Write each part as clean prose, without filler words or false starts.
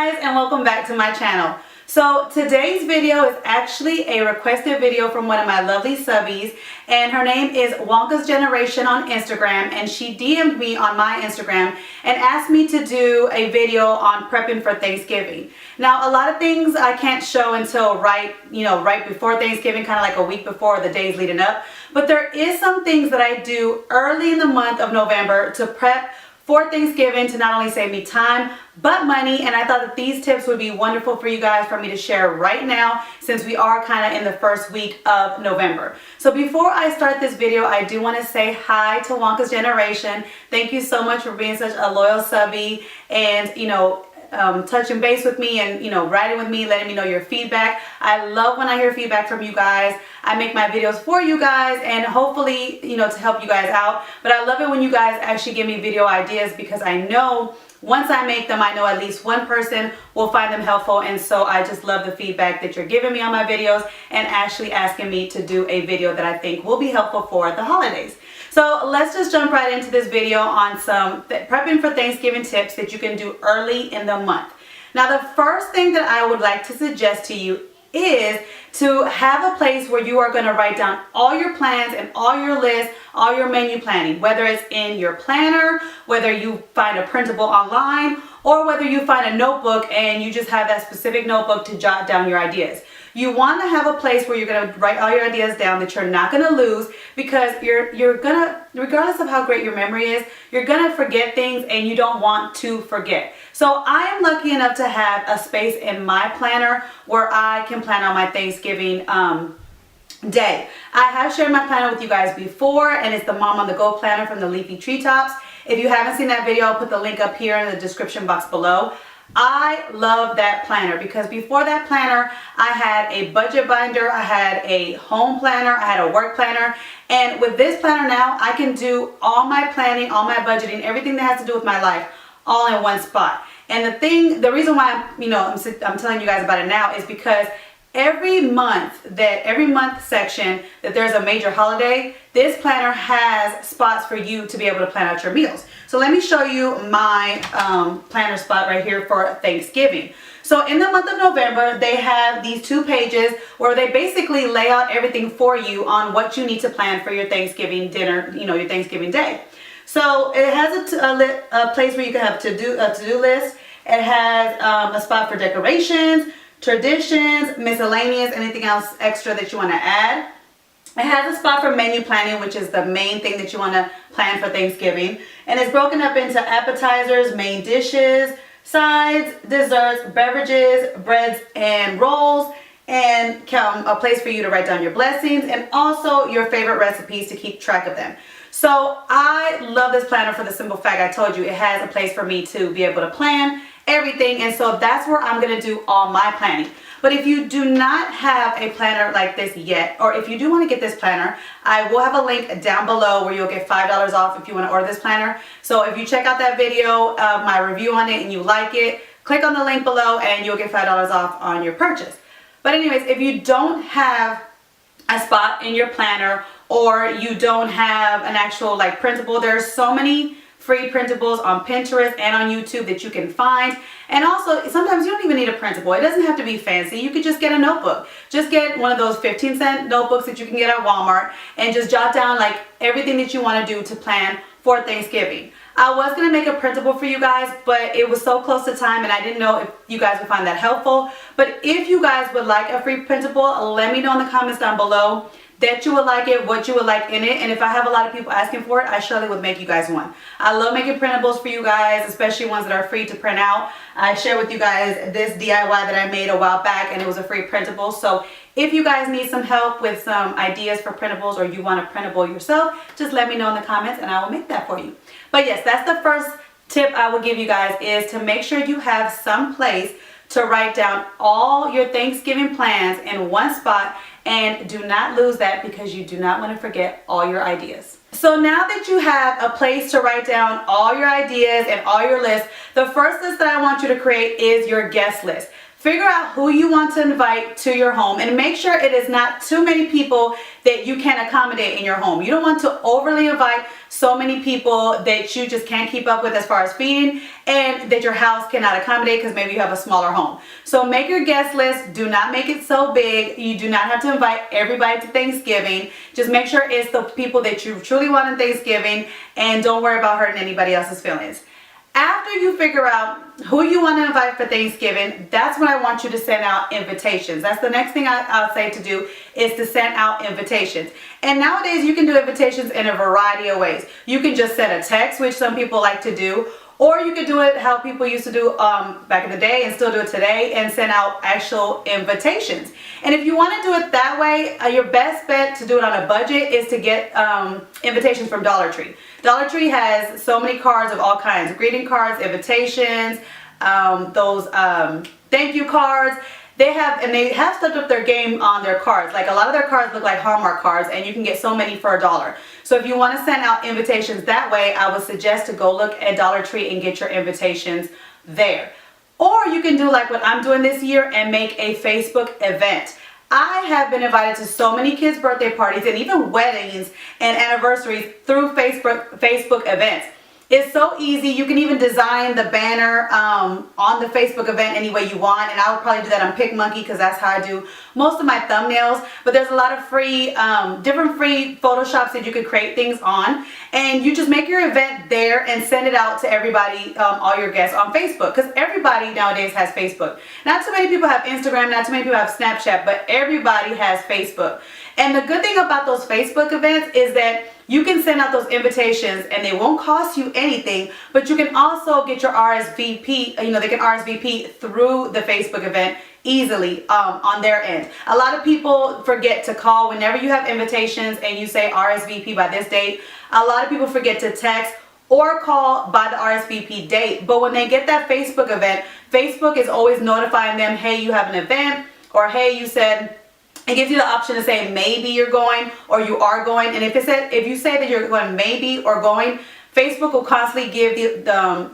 guys, and welcome back to my channel. So today's video is actually a requested video from one of my lovely subbies, and her name is Wonka's Generation on Instagram, and she DM'd me on my Instagram and asked me to do a video on prepping for Thanksgiving. Now, a lot of things I can't show until right before Thanksgiving, kind of like a week before, the days leading up, but there is some things that I do early in the month of November to prep for Thanksgiving to not only save me time but money, and I thought that these tips would be wonderful for you guys for me to share right now since we are kind of in the first week of November. So before I start this video, I do want to say hi to Wonka's Generation. Thank you so much for being such a loyal subby and touching base with me and writing with me, letting me know your feedback. I love when I hear feedback from you guys. I make my videos for you guys and hopefully to help you guys out, but I love it when you guys actually give me video ideas because I know once I make them, I know at least one person will find them helpful, and so I just love the feedback that you're giving me on my videos and actually asking me to do a video that I think will be helpful for the holidays. So let's just jump right into this video on some prepping for Thanksgiving tips that you can do early in the month. Now, the first thing that I would like to suggest to you is to have a place where you are going to write down all your plans and all your lists, all your menu planning, whether it's in your planner, whether you find a printable online, or whether you find a notebook and you just have that specific notebook to jot down your ideas. You want to have a place where you're going to write all your ideas down that you're not going to lose, because you're going to, regardless of how great your memory is, you're going to forget things and you don't want to forget. So I am lucky enough to have a space in my planner where I can plan on my Thanksgiving day. I have shared my planner with you guys before, and it's the Mom on the Go planner from the Leafy Treetops. If you haven't seen that video, I'll put the link up here in the description box below. I love that planner because before that planner, I had a budget binder, I had a home planner, I had a work planner, and with this planner now, I can do all my planning, all my budgeting, everything that has to do with my life, all in one spot. And the reason why I'm telling you guys about it now is because every month section that there's a major holiday, this planner has spots for you to be able to plan out your meals. So let me show you my planner spot right here for Thanksgiving. So in the month of November, they have these 2 pages where they basically lay out everything for you on what you need to plan for your Thanksgiving dinner, your Thanksgiving day. So it has a place where you can have a to-do list. It has a spot for decorations, traditions, miscellaneous, anything else extra that you want to add. It has a spot for menu planning, which is the main thing that you want to plan for Thanksgiving. And it's broken up into appetizers, main dishes, sides, desserts, beverages, breads, and rolls, and a place for you to write down your blessings and also your favorite recipes to keep track of them. So I love this planner for the simple fact I told you it has a place for me to be able to plan everything, and so that's where I'm going to do all my planning. But if you do not have a planner like this yet, or if you do want to get this planner, I will have a link down below where you'll get $5 off if you want to order this planner. So if you check out that video, my review on it, and you like it, click on the link below and you'll get $5 off on your purchase. But anyways, if you don't have a spot in your planner or you don't have an actual printable, there's so many free printables on Pinterest and on YouTube that you can find. And also, sometimes you don't even need a printable. It doesn't have to be fancy. You could just get a notebook. Just get one of those 15-cent notebooks that you can get at Walmart and just jot down everything that you want to do to plan for Thanksgiving. I was going to make a printable for you guys, but it was so close to time and I didn't know if you guys would find that helpful. But if you guys would like a free printable, let me know in the comments down below that you would like it, what you would like in it, and if I have a lot of people asking for it, I surely would make you guys one. I love making printables for you guys, especially ones that are free to print out. I shared with you guys this DIY that I made a while back, and it was a free printable. So if you guys need some help with some ideas for printables, or you want a printable yourself, just let me know in the comments and I will make that for you. But yes, that's the first tip I will give you guys, is to make sure you have some place to write down all your Thanksgiving plans in one spot, and do not lose that because you do not want to forget all your ideas. So now that you have a place to write down all your ideas and all your lists, the first list that I want you to create is your guest list. Figure out who you want to invite to your home and make sure it is not too many people that you can accommodate in your home. You don't want to overly invite so many people that you just can't keep up with as far as feeding and that your house cannot accommodate because maybe you have a smaller home. So make your guest list. Do not make it so big. You do not have to invite everybody to Thanksgiving. Just make sure it's the people that you truly want on Thanksgiving, and don't worry about hurting anybody else's feelings. After you figure out who you want to invite for Thanksgiving, that's when I want you to send out invitations. That's the next thing I'll say to do, is to send out invitations. And nowadays you can do invitations in a variety of ways. You can just send a text, which some people like to do, or you could do it how people used to do back in the day and still do it today, and send out actual invitations. And if you want to do it that way, your best bet to do it on a budget is to get invitations from Dollar Tree. Dollar Tree has so many cards of all kinds, greeting cards, invitations, those thank you cards. They have stepped up their game on their cards. Like, a lot of their cards look like Hallmark cards, and you can get so many for $1. So if you want to send out invitations that way, I would suggest to go look at Dollar Tree and get your invitations there. Or you can do like what I'm doing this year and make a Facebook event. I have been invited to so many kids' birthday parties and even weddings and anniversaries through Facebook events. It's so easy. You can even design the banner on the Facebook event any way you want, and I would probably do that on PicMonkey because that's how I do most of my thumbnails. But there's a lot of free, different free Photoshops that you could create things on, and you just make your event there and send it out to everybody, all your guests on Facebook, because everybody nowadays has Facebook. Not too many people have Instagram, not too many people have Snapchat, but everybody has Facebook. And the good thing about those Facebook events is that you can send out those invitations and they won't cost you anything, but you can also get your RSVP, they can RSVP through the Facebook event easily on their end. A lot of people forget to call whenever you have invitations and you say RSVP by this date. A lot of people forget to text or call by the RSVP date, but when they get that Facebook event, Facebook is always notifying them, hey, you have an event, or hey, you said. It gives you the option to say maybe you're going or you are going. And if you say that you're going maybe or going, Facebook will constantly give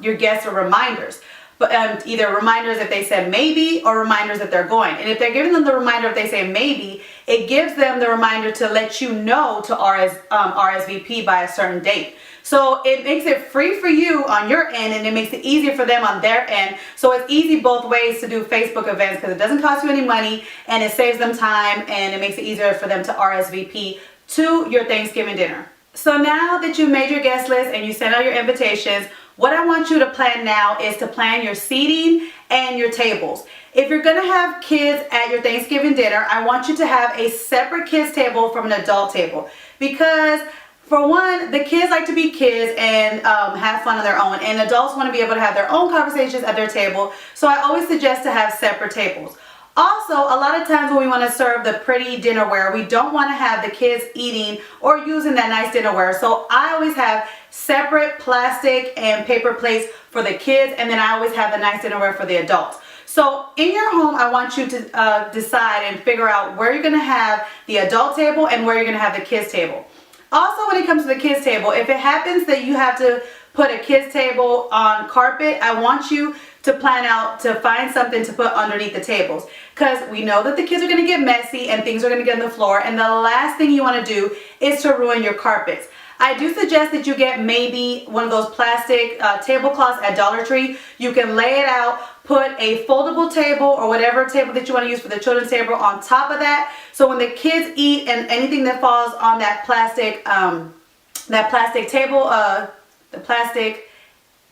your guests reminders. But either reminders if they said maybe or reminders that they're going. And if they're giving them the reminder if they say maybe, it gives them the reminder to let you know to RSVP by a certain date. So it makes it free for you on your end, and it makes it easier for them on their end. So it's easy both ways to do Facebook events because it doesn't cost you any money and it saves them time, and it makes it easier for them to RSVP to your Thanksgiving dinner. So now that you made your guest list and you sent out your invitations, what I want you to plan now is to plan your seating and your tables. If you're going to have kids at your Thanksgiving dinner, I want you to have a separate kids table from an adult table, because for one, the kids like to be kids and have fun on their own, and adults want to be able to have their own conversations at their table. So I always suggest to have separate tables. Also, a lot of times when we want to serve the pretty dinnerware, we don't want to have the kids eating or using that nice dinnerware. So I always have separate plastic and paper plates for the kids, and then I always have the nice dinnerware for the adults. So in your home, I want you to decide and figure out where you're going to have the adult table and where you're going to have the kids table. Also, when it comes to the kids table, if it happens that you have to put a kids table on carpet, I want you to plan out to find something to put underneath the tables, because we know that the kids are going to get messy and things are going to get on the floor, and the last thing you want to do is to ruin your carpets. I do suggest that you get maybe one of those plastic tablecloths at Dollar Tree. You can lay it out, put a foldable table or whatever table that you want to use for the children's table on top of that. So when the kids eat and anything that falls on that plastic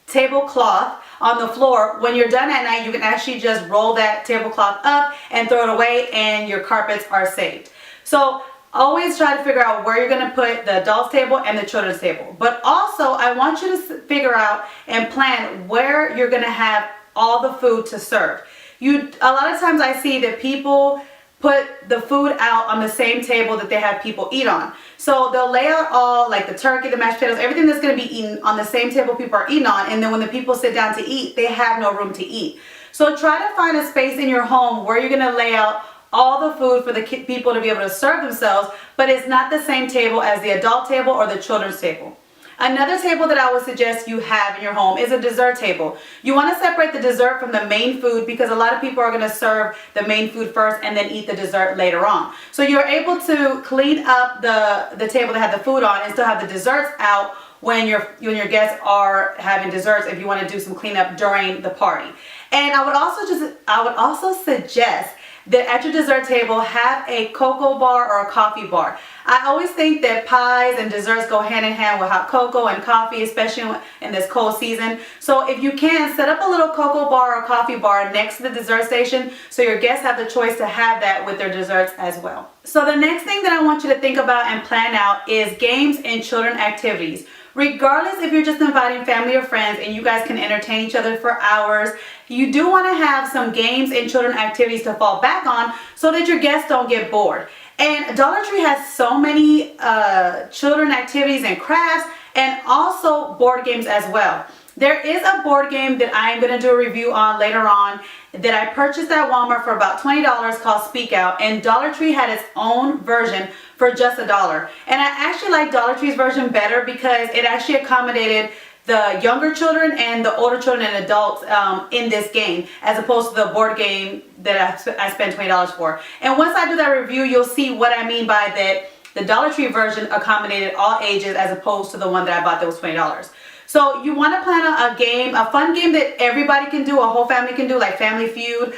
tablecloth on the floor, when you're done at night, you can actually just roll that tablecloth up and throw it away, and your carpets are saved. So always try to figure out where you're going to put the adults table and the children's table. But also, I want you to figure out and plan where you're going to have all the food to serve. A lot of times I see that people put the food out on the same table that they have people eat on. So they'll lay out all, like the turkey, the mashed potatoes, everything that's going to be eaten on the same table people are eating on, and then when the people sit down to eat, they have no room to eat. So try to find a space in your home where you're going to lay out all the food for the people to be able to serve themselves, but it's not the same table as the adult table or the children's table. Another table that I would suggest you have in your home is a dessert table. You want to separate the dessert from the main food because a lot of people are going to serve the main food first and then eat the dessert later on. So you're able to clean up the table that had the food on and still have the desserts out when your guests are having desserts if you want to do some cleanup during the party. And I would also suggest that at your dessert table have a cocoa bar or a coffee bar. I always think that pies and desserts go hand in hand with hot cocoa and coffee, especially in this cold season. So if you can, set up a little cocoa bar or coffee bar next to the dessert station so your guests have the choice to have that with their desserts as well. So the next thing that I want you to think about and plan out is games and children activities. Regardless if you're just inviting family or friends and you guys can entertain each other for hours, you do want to have some games and children activities to fall back on so that your guests don't get bored. And Dollar Tree has so many children activities and crafts and also board games as well. There is a board game that I am going to do a review on later on that I purchased at Walmart for about $20 called Speak Out, and Dollar Tree had its own version for just $1. And I actually like Dollar Tree's version better because it actually accommodated the younger children and the older children and adults in this game as opposed to the board game that I spent $20 for. And once I do that review, you'll see what I mean by that. The Dollar Tree version accommodated all ages as opposed to the one that I bought that was $20. So you want to plan a game, a fun game that everybody can do, a whole family can do, like Family Feud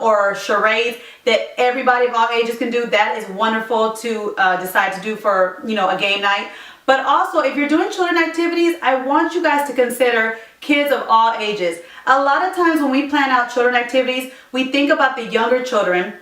or charades that everybody of all ages can do. That is wonderful to decide to do for, a game night. But also, if you're doing children activities, I want you guys to consider kids of all ages. A lot of times when we plan out children activities, we think about the younger children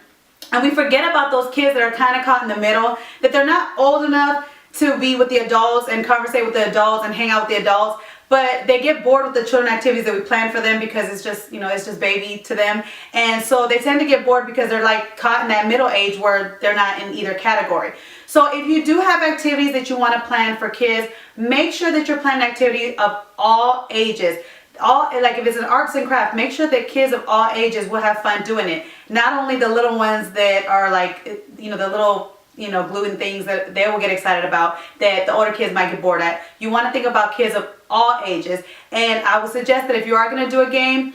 and we forget about those kids that are kind of caught in the middle, that they're not old enough to be with the adults and conversate with the adults and hang out with the adults, but they get bored with the children activities that we plan for them because it's just, it's just baby to them. And so they tend to get bored because they're like caught in that middle age where they're not in either category. So if you do have activities that you want to plan for kids, make sure that you're planning activities of all ages. Like if it's an arts and craft, make sure that kids of all ages will have fun doing it. Not only the little ones that are like, the little gluing things that they will get excited about that the older kids might get bored at. You want to think about kids of all ages. And I would suggest that if you are going to do a game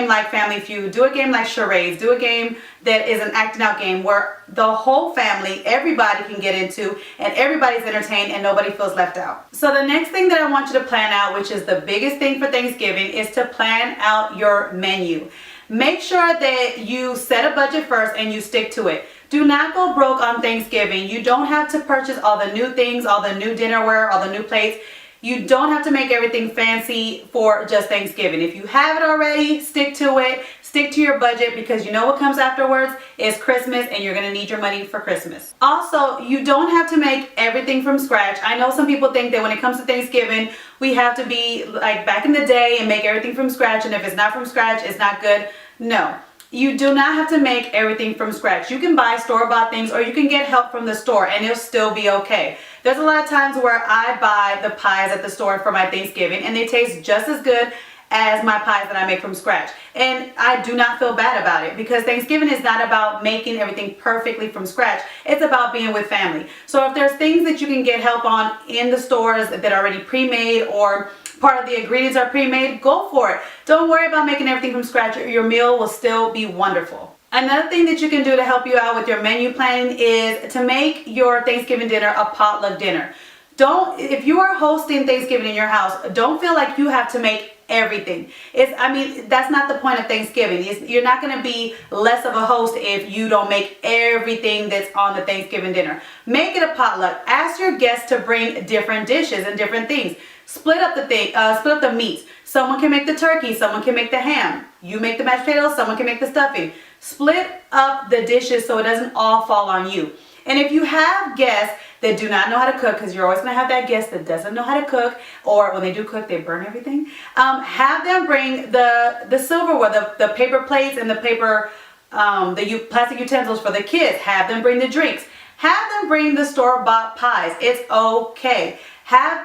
like Family Feud, do a game like charades, do a game that is an acting out game where the whole family, everybody can get into and everybody's entertained and nobody feels left out. So the next thing that I want you to plan out, which is the biggest thing for Thanksgiving, is to plan out your menu. Make sure that you set a budget first and you stick to it. Do not go broke on Thanksgiving. You don't have to purchase all the new things, all the new dinnerware, all the new plates. You don't have to make everything fancy for just Thanksgiving. If you have it already, stick to it. Stick to your budget because you know what comes afterwards is Christmas and you're going to need your money for Christmas. Also, you don't have to make everything from scratch. I know some people think that when it comes to Thanksgiving, we have to be like back in the day and make everything from scratch, and if it's not from scratch, it's not good. No. You do not have to make everything from scratch. You can buy store-bought things or you can get help from the store and it'll still be okay. There's a lot of times where I buy the pies at the store for my Thanksgiving and they taste just as good as my pies that I make from scratch. And I do not feel bad about it because Thanksgiving is not about making everything perfectly from scratch. It's about being with family. So if there's things that you can get help on in the stores that are already pre-made or part of the ingredients are pre-made, go for it. Don't worry about making everything from scratch. Your meal will still be wonderful. Another thing that you can do to help you out with your menu planning is to make your Thanksgiving dinner a potluck dinner. If you are hosting Thanksgiving in your house, don't feel like you have to make everything. That's not the point of Thanksgiving. You're not going to be less of a host if you don't make everything that's on the Thanksgiving dinner. Make it a potluck. Ask your guests to bring different dishes and different things. Split up the meats. Someone can make the turkey, someone can make the ham. You make the mashed potatoes, someone can make the stuffing. Split up the dishes so it doesn't all fall on you. And if you have guests that do not know how to cook, because you're always going to have that guest that doesn't know how to cook, or when they do cook, they burn everything, have them bring the silverware, the paper plates and the paper, the plastic utensils for the kids. Have them bring the drinks. Have them bring the store-bought pies. It's okay.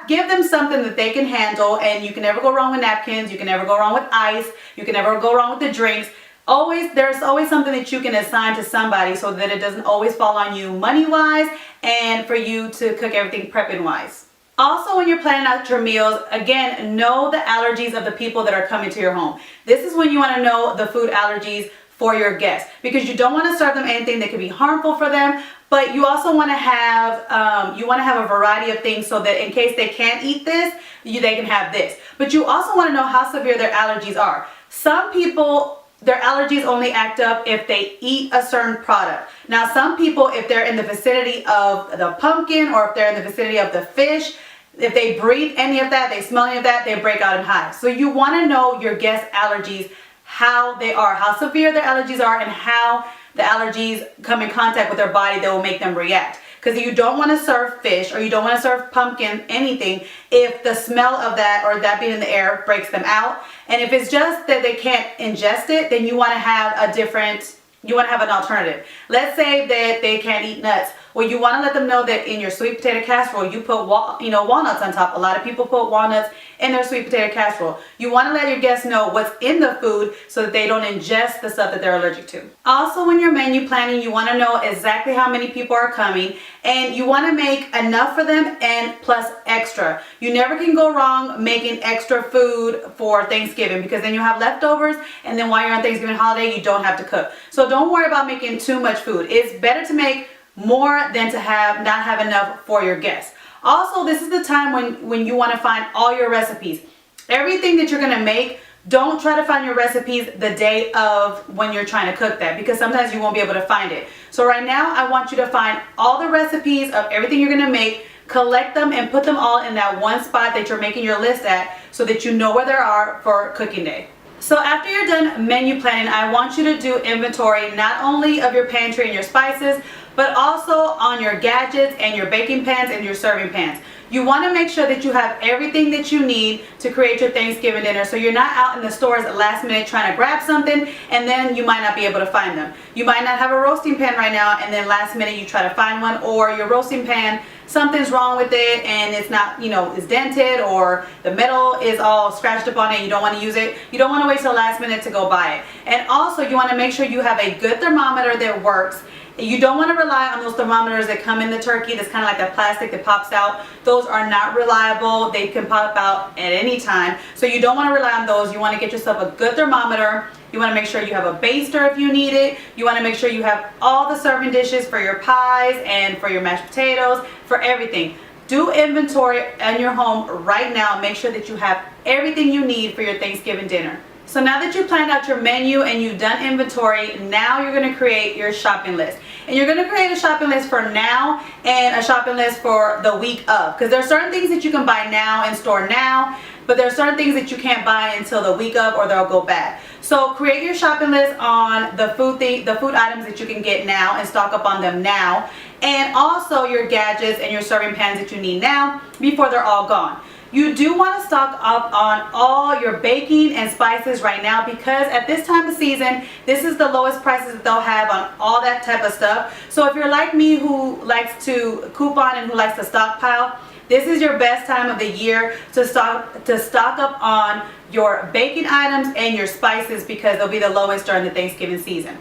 Give them something that they can handle, and you can never go wrong with napkins. You can never go wrong with ice. You can never go wrong with the drinks. There's always something that you can assign to somebody so that it doesn't always fall on you money-wise and for you to cook everything prepping-wise. Also, when you're planning out your meals, again, know the allergies of the people that are coming to your home. This is when you want to know the food allergies for your guests, because you don't want to serve them anything that could be harmful for them, but you also want to have a variety of things so that in case they can't eat this, they can have this. But you also want to know how severe their allergies are. Some people, their allergies only act up if they eat a certain product. Now, some people, if they're in the vicinity of the pumpkin or if they're in the vicinity of the fish, if they breathe any of that, they smell any of that, they break out in hives. So you want to know your guests' allergies, how they are, how severe their allergies are, and how the allergies come in contact with their body that will make them react. Because you don't want to serve fish or you don't want to serve pumpkin, anything, if the smell of that or that being in the air breaks them out. And if it's just that they can't ingest it, then you want to have an alternative. Let's say that they can't eat nuts. Well, you want to let them know that in your sweet potato casserole, you put walnuts on top. A lot of people put walnuts in their sweet potato casserole. You want to let your guests know what's in the food so that they don't ingest the stuff that they're allergic to. Also, when you're menu planning, you want to know exactly how many people are coming, and you want to make enough for them and plus extra. You never can go wrong making extra food for Thanksgiving, because then you have leftovers, and then while you're on Thanksgiving holiday, you don't have to cook. So don't worry about making too much food. It's better to make more than to not have enough for your guests. Also, this is the time when you want to find all your recipes. Everything that you're going to make, don't try to find your recipes the day of when you're trying to cook that, because sometimes you won't be able to find it. So right now, I want you to find all the recipes of everything you're going to make, collect them, and put them all in that one spot that you're making your list at so that you know where they are for cooking day. So after you're done menu planning, I want you to do inventory not only of your pantry and your spices, but also on your gadgets and your baking pans and your serving pans. You want to make sure that you have everything that you need to create your Thanksgiving dinner, so you're not out in the stores at last minute trying to grab something and then you might not be able to find them. You might not have a roasting pan right now and then last minute you try to find one, or your roasting pan, something's wrong with it and it's not, it's dented, or the metal is all scratched up on it and you don't want to use it. You don't want to wait till last minute to go buy it. And also you want to make sure you have a good thermometer that works. You don't want to rely on those thermometers that come in the turkey that's kind of like that plastic that pops out. Those are not reliable. They can pop out at any time. So you don't want to rely on those. You want to get yourself a good thermometer. You want to make sure you have a baster if you need it. You want to make sure you have all the serving dishes for your pies and for your mashed potatoes, for everything. Do inventory in your home right now. Make sure that you have everything you need for your Thanksgiving dinner. So now that you planned out your menu and you've done inventory, now you're going to create your shopping list. And you're going to create a shopping list for now and a shopping list for the week of. Because there are certain things that you can buy now and store now, but there are certain things that you can't buy until the week of or they'll go bad. So create your shopping list on the food items that you can get now and stock up on them now. And also your gadgets and your serving pans that you need now before they're all gone. You do want to stock up on all your baking and spices right now, because at this time of season, this is the lowest prices that they'll have on all that type of stuff. So if you're like me who likes to coupon and who likes to stockpile, this is your best time of the year to stock up on your baking items and your spices, because they'll be the lowest during the Thanksgiving season.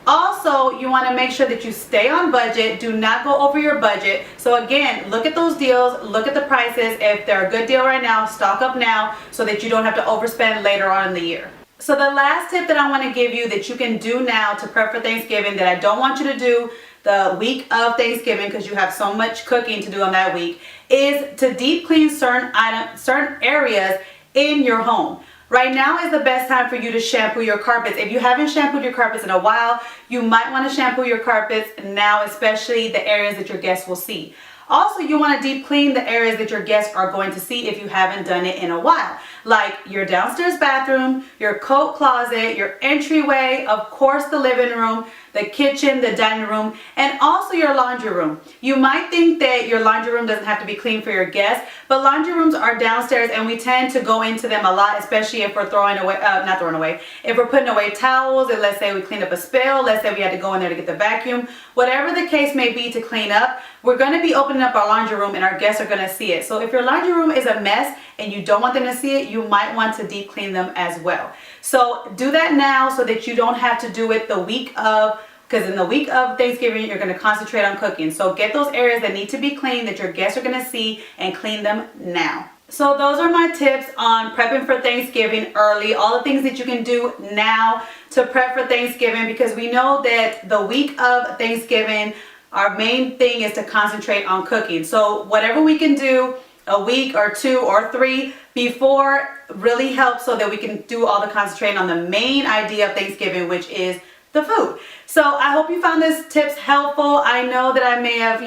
Also, you want to make sure that you stay on budget. Do not go over your budget. So again, look at those deals, look at the prices. If they're a good deal right now, stock up now so that you don't have to overspend later on in the year. So the last tip that I want to give you that you can do now to prep for Thanksgiving, that I don't want you to do the week of Thanksgiving because you have so much cooking to do on that week, is to deep clean certain areas in your home. Right now is the best time for you to shampoo your carpets. If you haven't shampooed your carpets in a while, you might want to shampoo your carpets now, especially the areas that your guests will see. Also, you want to deep clean the areas that your guests are going to see if you haven't done it in a while, like your downstairs bathroom, your coat closet, your entryway, of course the living room, the kitchen, the dining room, and also your laundry room. You might think that your laundry room doesn't have to be clean for your guests, but laundry rooms are downstairs and we tend to go into them a lot, especially if we're if we're putting away towels, and let's say we cleaned up a spill, let's say we had to go in there to get the vacuum, whatever the case may be to clean up, we're going to be opening up our laundry room and our guests are going to see it. So if your laundry room is a mess and you don't want them to see it, you might want to deep clean them as well. So do that now so that you don't have to do it the week of because in the week of Thanksgiving, you're going to concentrate on cooking. So get those areas that need to be cleaned, that your guests are going to see, and clean them now. So those are my tips on prepping for Thanksgiving early, all the things that you can do now to prep for Thanksgiving, because we know that the week of Thanksgiving, our main thing is to concentrate on cooking. So whatever we can do a week or 2 or 3 before really helps, so that we can do all the concentrating on the main idea of Thanksgiving, which is the food. So I hope you found this tips helpful. I know that I may have,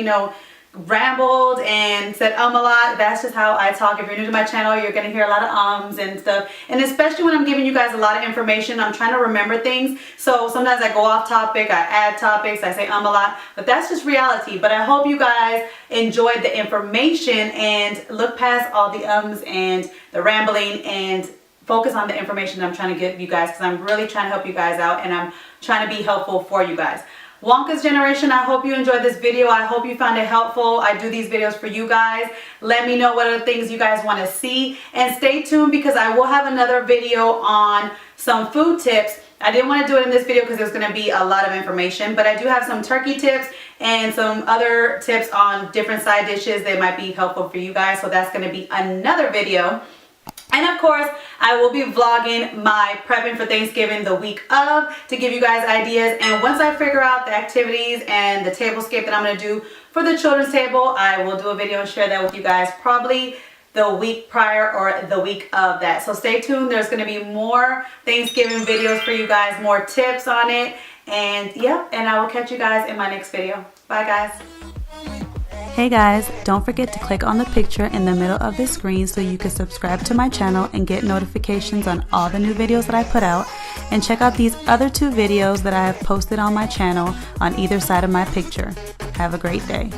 rambled and said a lot. That's just how I talk. If you're new to my channel, you're gonna hear a lot of ums and stuff, and especially when I'm giving you guys a lot of information, I'm trying to remember things. So sometimes I go off topic, I add topics, I say a lot, but that's just reality. But I hope you guys enjoyed the information and look past all the ums and the rambling and focus on the information I'm trying to give you guys, because I'm really trying to help you guys out and I'm trying to be helpful for you guys. Wonka's Generation, I hope you enjoyed this video. I hope you found it helpful. I do these videos for you guys. Let me know what other things you guys want to see, and stay tuned, because I will have another video on some food tips. I didn't want to do it in this video because there's going to be a lot of information, but I do have some turkey tips and some other tips on different side dishes that might be helpful for you guys. So that's going to be another video. And of course, I will be vlogging my prepping for Thanksgiving the week of, to give you guys ideas. And once I figure out the activities and the tablescape that I'm going to do for the children's table, I will do a video and share that with you guys probably the week prior or the week of that. So stay tuned. There's going to be more Thanksgiving videos for you guys, more tips on it. And yep, and I will catch you guys in my next video. Bye guys. Hey guys, don't forget to click on the picture in the middle of this screen so you can subscribe to my channel and get notifications on all the new videos that I put out, and check out these other 2 videos that I have posted on my channel on either side of my picture. Have a great day.